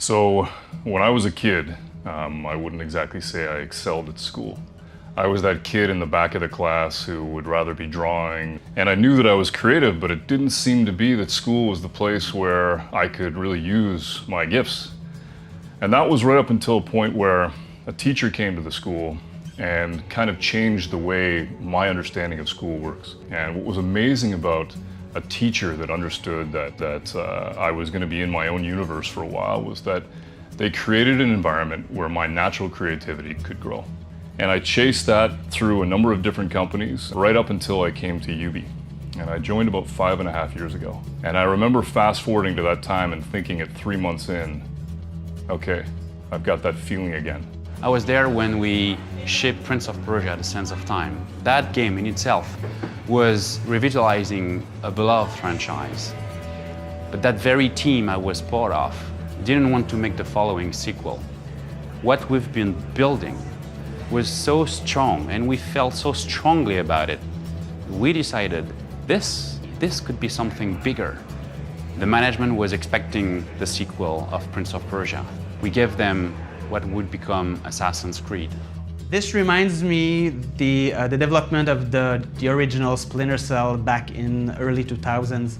So, when I was a kid, I wouldn't exactly say I excelled at school. I was that kid in the back of the class who would rather be drawing, and I knew that I was creative, but it didn't seem to be that school was the place where I could really use my gifts. And that was right up until a point where a teacher came to the school and kind of changed the way my understanding of school works. And what was amazing about a teacher that understood that I was going to be in my own universe for a while was that they created an environment where my natural creativity could grow. And I chased that through a number of different companies right up until I came to Ubi. And I joined about 5.5 years ago. And I remember fast forwarding to that time and thinking at 3 months in, okay, I've got that feeling again. I was there when we shipped Prince of Persia: The Sands of Time. That game in itself was revitalizing a beloved franchise. But that very team I was part of didn't want to make the following sequel. What we've been building was so strong and we felt so strongly about it. We decided this could be something bigger. The management was expecting the sequel of Prince of Persia. We gave them what would become Assassin's Creed. This reminds me the development of the original Splinter Cell back in early 2000s.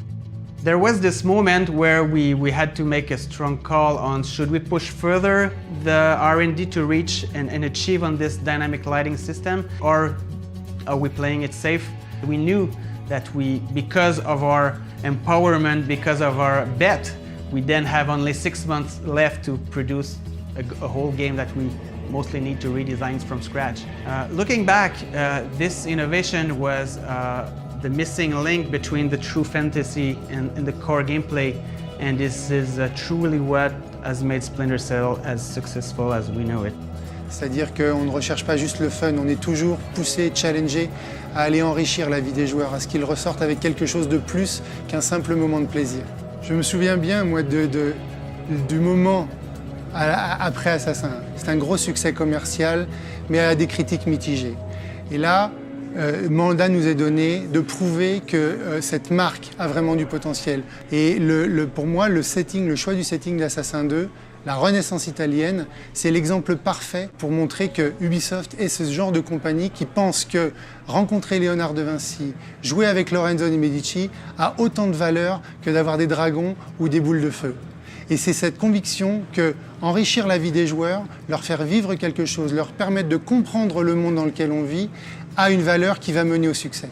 There was this moment where we had to make a strong call on should we push further the R&D to reach and achieve on this dynamic lighting system, or are we playing it safe? We knew that because of our empowerment, because of our bet, we then have only 6 months left to produce a whole game that we mostly need to redesign from scratch. Looking back, this innovation was the missing link between the true fantasy and the core gameplay, and this is truly what has made Splinter Cell as successful as we know it. C'est-à-dire qu'on ne recherche pas juste le fun, on est toujours poussé, challengé à aller enrichir la vie des joueurs, à ce qu'ils ressortent avec quelque chose de plus qu'un simple moment de plaisir. Je me souviens bien, moi, du moment après Assassin. C'est un gros succès commercial, mais à des critiques mitigées. Et là, mandat nous est donné de prouver que cette marque a vraiment du potentiel. Et pour moi, le choix du setting d'Assassin 2, la renaissance italienne, c'est l'exemple parfait pour montrer que Ubisoft est ce genre de compagnie qui pense que rencontrer Léonard de Vinci, jouer avec Lorenzo de Medici a autant de valeur que d'avoir des dragons ou des boules de feu. Et c'est cette conviction que enrichir la vie des joueurs, leur faire vivre quelque chose, leur permettre de comprendre le monde dans lequel on vit, a une valeur qui va mener au succès.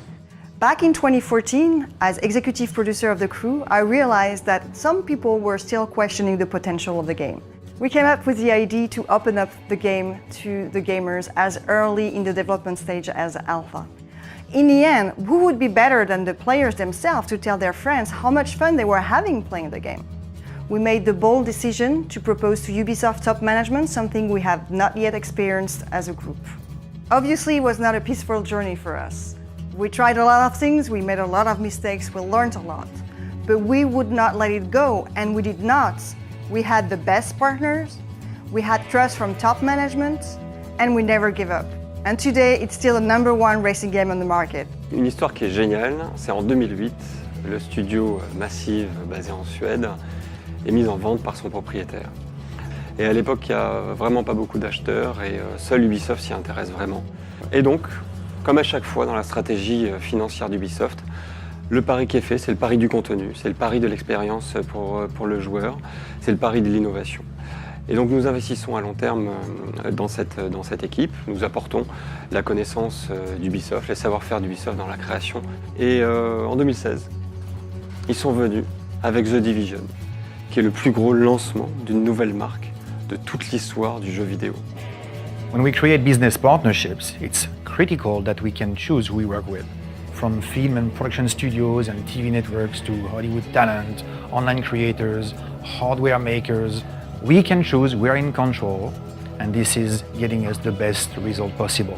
Back in 2014, as executive producer of the crew, I realized that some people were still questioning the potential of the game. We came up with the idea to open up the game to the gamers as early in the development stage as alpha. In the end, who would be better than the players themselves to tell their friends how much fun they were having playing the game? We made the bold decision to propose to Ubisoft top management something we have not yet experienced as a group. Obviously, it was not a peaceful journey for us. We tried a lot of things, we made a lot of mistakes, we learned a lot. But we would not let it go, and we did not. We had the best partners, we had trust from top management, and we never give up. And today, it's still a #1 racing game on the market. Une histoire qui est géniale, c'est en 2008, le studio Massive, basé en Suède, est mise en vente par son propriétaire. Et à l'époque, il n'y a vraiment pas beaucoup d'acheteurs et seul Ubisoft s'y intéresse vraiment. Et donc, comme à chaque fois dans la stratégie financière d'Ubisoft, le pari qui est fait, c'est le pari du contenu, c'est le pari de l'expérience pour le joueur, c'est le pari de l'innovation. Et donc nous investissons à long terme dans cette équipe, nous apportons la connaissance d'Ubisoft, les savoir-faire d'Ubisoft dans la création. Et en 2016, ils sont venus avec The Division, qui est le plus gros lancement d'une nouvelle marque de toute l'histoire du jeu vidéo. When we create business partnerships, it's critical that we can choose who we work with. From film and production studios and TV networks to Hollywood talent, online creators, hardware makers, we can choose, we're in control, and this is getting us the best result possible.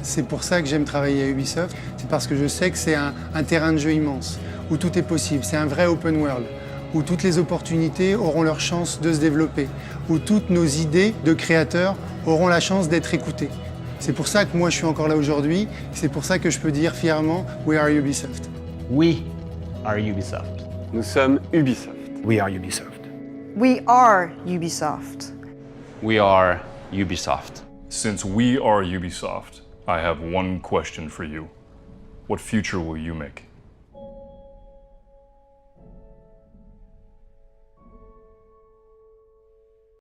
C'est pour ça que j'aime travailler à Ubisoft, c'est parce que je sais que c'est un terrain de jeu immense, où tout est possible, c'est un vrai open world, où toutes les opportunités auront leur chance de se développer, où toutes nos idées de créateurs auront la chance d'être écoutées. C'est pour ça que moi je suis encore là aujourd'hui, c'est pour ça que je peux dire fièrement « We are Ubisoft ». We are Ubisoft. Nous sommes Ubisoft. We are Ubisoft. We are Ubisoft. We are Ubisoft. Since we are Ubisoft, I have one question for you. What future will you make?